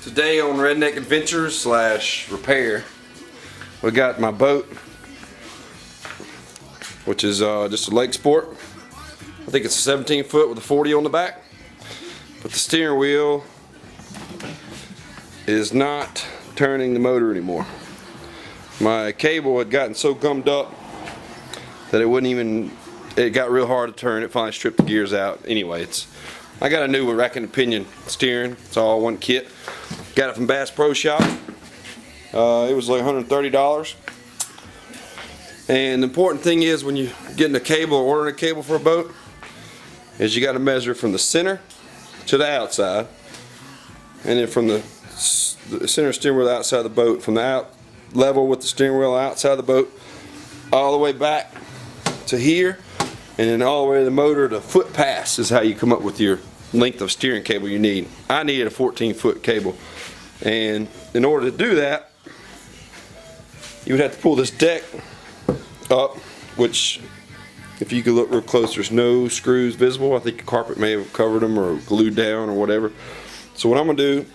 Today on Redneck Adventures / repair, we got my boat, which is just a lake sport. I think it's a 17 foot with a 40 on the back, but the steering wheel is not turning the motor anymore. My cable had gotten so gummed up that it got real hard to turn. It finally stripped the gears out. Anyway, I got a new rack and pinion steering. It's all one kit. Got it from Bass Pro Shop. It was like $130. And the important thing is when you're getting a cable or ordering a cable for a boat is you got to measure from the center to the outside, and then from the center steering wheel outside the boat, from the out level with the steering wheel outside the boat, all the way back to here, and then all the way to the motor. The foot pass is how you come up with your length of steering cable you need. I needed a 14-foot cable, and in order to do that, you would have to pull this deck up, which if you could look real close, there's no screws visible. I think the carpet may have covered them or glued down or whatever. So what I'm going to do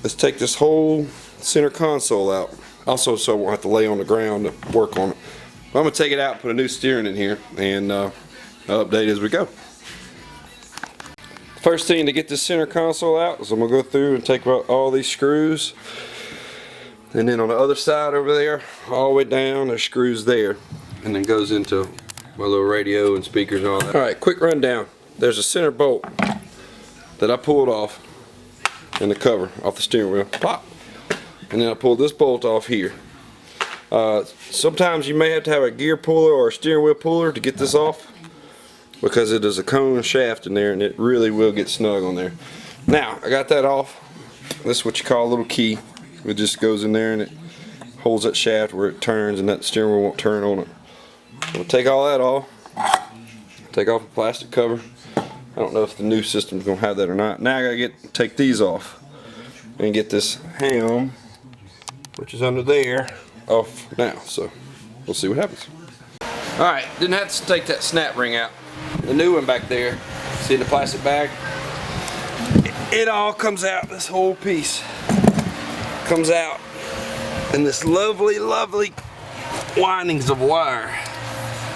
is take this whole center console out, also so I won't have to lay on the ground to work on it. I'm going to take it out, put a new steering in here, and I'll update as we go. First thing to get this center console out is I'm going to go through and take out all these screws, and then on the other side over there, all the way down, there's screws there, and then goes into my little radio and speakers and all that. Alright, quick rundown. There's a center bolt that I pulled off in the cover off the steering wheel. Pop! And then I pulled this bolt off here. Sometimes you may have to have a gear puller or a steering wheel puller to get this off, because it is a cone shaft in there and it really will get snug on there. Now, I got that off. This is what you call a little key. It just goes in there and it holds that shaft where it turns, and that steering wheel won't turn on it. We'll take all that off. Take off the plastic cover. I don't know if the new system's going to have that or not. Now I got to take these off and get this ham, which is under there, off now. So we'll see what happens. Alright, didn't have to take that snap ring out. The new one back there, see the plastic bag? It all comes out, this whole piece comes out in this lovely, lovely windings of wire.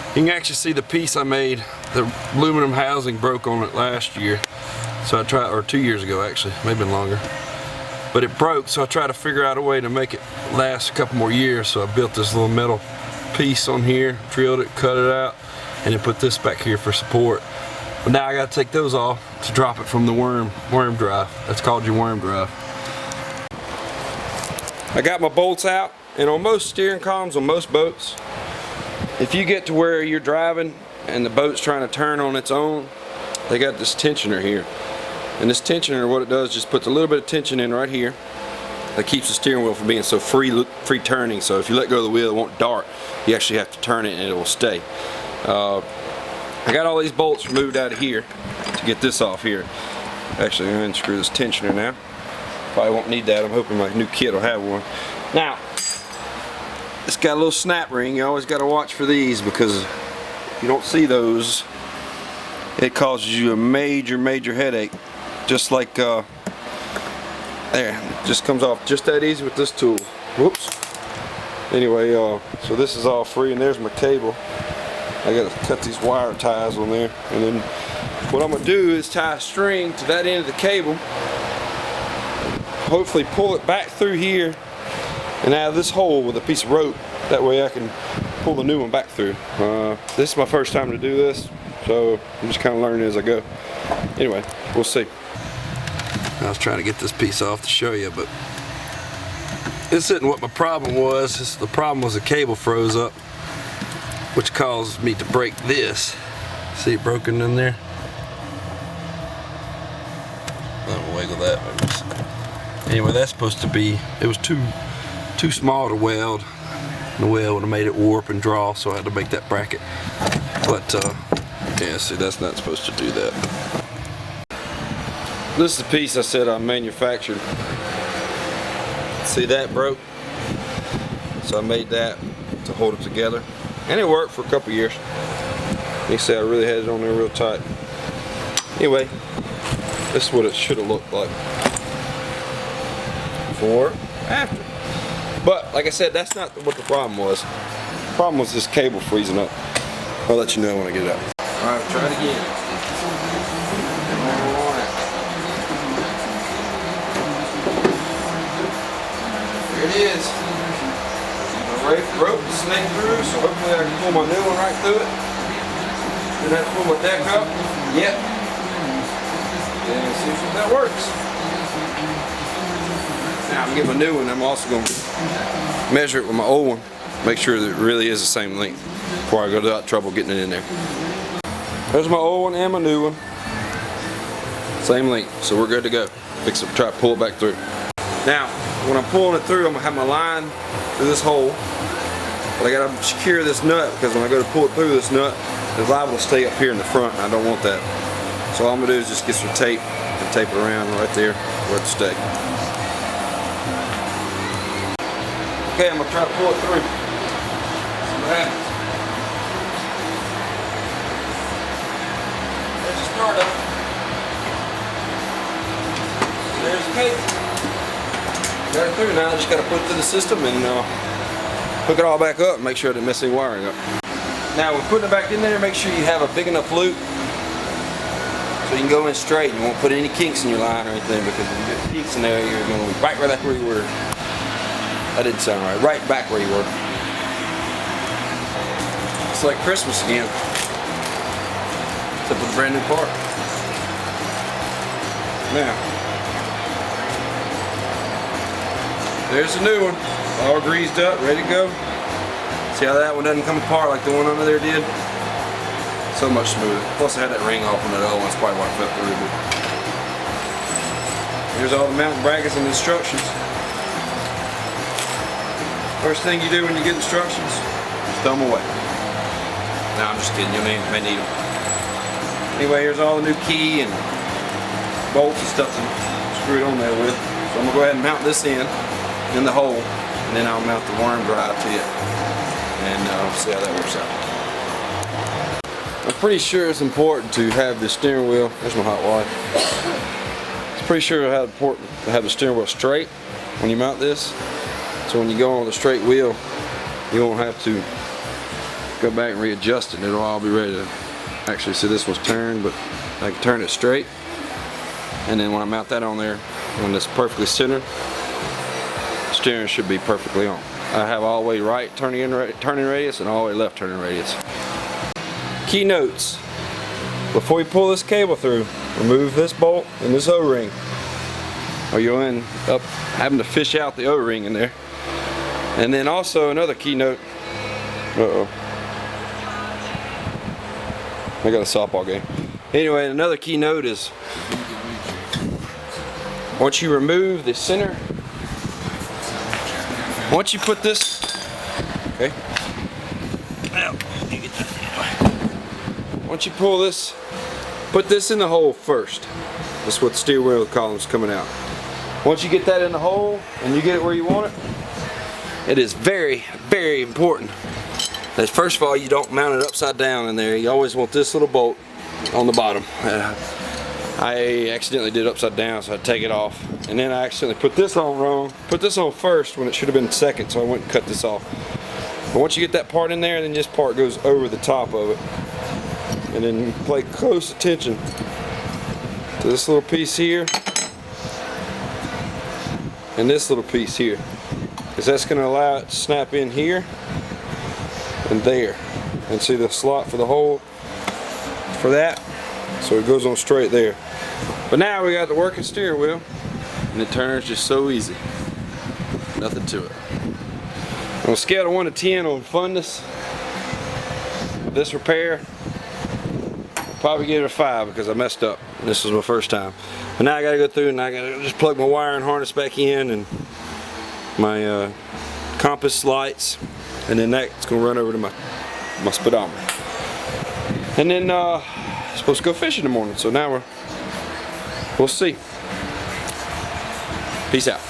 You can actually see the piece I made. The aluminum housing broke on it last year, so I tried, or 2 years ago actually, maybe longer. But it broke, so I tried to figure out a way to make it last a couple more years. So I built this little metal piece on here, drilled it, cut it out, and then put this back here for support. But now I got to take those off to drop it from the worm drive. That's called your worm drive. I got my bolts out, and on most steering columns on most boats, if you get to where you're driving and the boat's trying to turn on its own, they got this tensioner here. And this tensioner, what it does, just puts a little bit of tension in right here that keeps the steering wheel from being so free turning. So if you let go of the wheel, it won't dart. You actually have to turn it and it will stay. I got all these bolts removed out of here to get this off here. Actually, I'm going to unscrew this tensioner now. Probably won't need that. I'm hoping my new kit will have one. Now, it's got a little snap ring. You always got to watch for these, because if you don't see those, it causes you a major, major headache. Just like there, it just comes off just that easy with this tool. Whoops. Anyway, so this is all free, and there's my cable. I got to cut these wire ties on there, and then what I'm gonna do is tie a string to that end of the cable. Hopefully, pull it back through here and out of this hole with a piece of rope. That way, I can pull the new one back through. This is my first time to do this, so I'm just kind of learning as I go. Anyway, we'll see. I was trying to get this piece off to show you, but this isn't what my problem was. The problem was the cable froze up, which caused me to break this. See it broken in there? I'll wiggle that. Anyway, that's supposed to be, it was too small to weld. The weld would have made it warp and draw, so I had to make that bracket. But yeah, see, that's not supposed to do that. This is the piece I said I manufactured. See, that broke, so I made that to hold it together, and it worked for a couple years. You see, I really had it on there real tight. Anyway, this is what it should have looked like. before, after. But like I said, that's not what the problem was. The problem was this cable freezing up. I'll let you know when I get it out. Alright, try it again. Here it is. The rope is snake through, so hopefully I can pull my new one right through it. Then I have to pull my deck up. Yep. And see if that works. Now I'm getting a new one. I'm also going to measure it with my old one. Make sure that it really is the same length before I go to that trouble getting it in there. There's my old one and my new one. Same length, so we're good to go. Fix it, try to pull it back through. Now, when I'm pulling it through, I'm gonna have my line through this hole. But I gotta secure this nut because when I go to pull it through this nut, it's liable to stay up here in the front, and I don't want that. So all I'm gonna do is just get some tape and tape it around right there where it stay. Okay, I'm gonna try to pull it through. See what happens. There's the start of it. There's the cable. Got it through. Now I just got to put it through the system and hook it all back up and make sure I didn't mess any wiring up. Now when putting it back in there, make sure you have a big enough loop so you can go in straight. You won't put any kinks in your line or anything, because if you get kinks in there, you're going to be right back where you were. That didn't sound right. Right back where you were. It's like Christmas again. Except with a brand new part. Now, there's the new one, all greased up, ready to go. See how that one doesn't come apart like the one under there did? So much smoother. Plus I had that ring off on that other one, that's probably why it fell through. But here's all the mountain brackets and instructions. First thing you do when you get instructions, just throw them away. No, I'm just kidding, you may need them. Anyway, here's all the new key and bolts and stuff to screw it on there with. So I'm going to go ahead and mount this in the hole, and then I'll mount the worm drive to it, and see how that works out. I'm pretty sure it's important to have the steering wheel, there's my hot wire, it's pretty sure it's important to have the steering wheel straight when you mount this, so when you go on the straight wheel, you won't have to go back and readjust it, it'll all be ready to, actually see this one's turned, but I can turn it straight, and then when I mount that on there, when it's perfectly centered, steering should be perfectly on. I have all the way right turning radius and all the way left turning radius. Key notes: before you pull this cable through, remove this bolt and this O-ring, or you'll end up having to fish out the O-ring in there. And then also another key note. I got a softball game. Anyway, another key note is once you remove the center. Once you put this, okay, once you pull this, put this in the hole first. That's what the steering wheel column's coming out. Once you get that in the hole and you get it where you want it, it is very, very important that first of all you don't mount it upside down in there. You always want this little bolt on the bottom. I accidentally did it upside down, so I take it off, and then I accidentally put this on wrong. Put this on first when it should have been second, so I went and cut this off. But once you get that part in there, then this part goes over the top of it, and then pay close attention to this little piece here and this little piece here, because that's going to allow it to snap in here and there, and see the slot for the hole for that, so it goes on straight there. But now we got the working steering wheel, and it turns just so easy. Nothing to it. On a scale of 1 to 10 on funness of this repair, I'll probably give it a 5 because I messed up. This was my first time. But now I gotta go through and I gotta just plug my wire and harness back in, and my compass lights, and then that's gonna run over to my speedometer. And then I'm supposed to go fishing in the morning, so now we'll see. Peace out.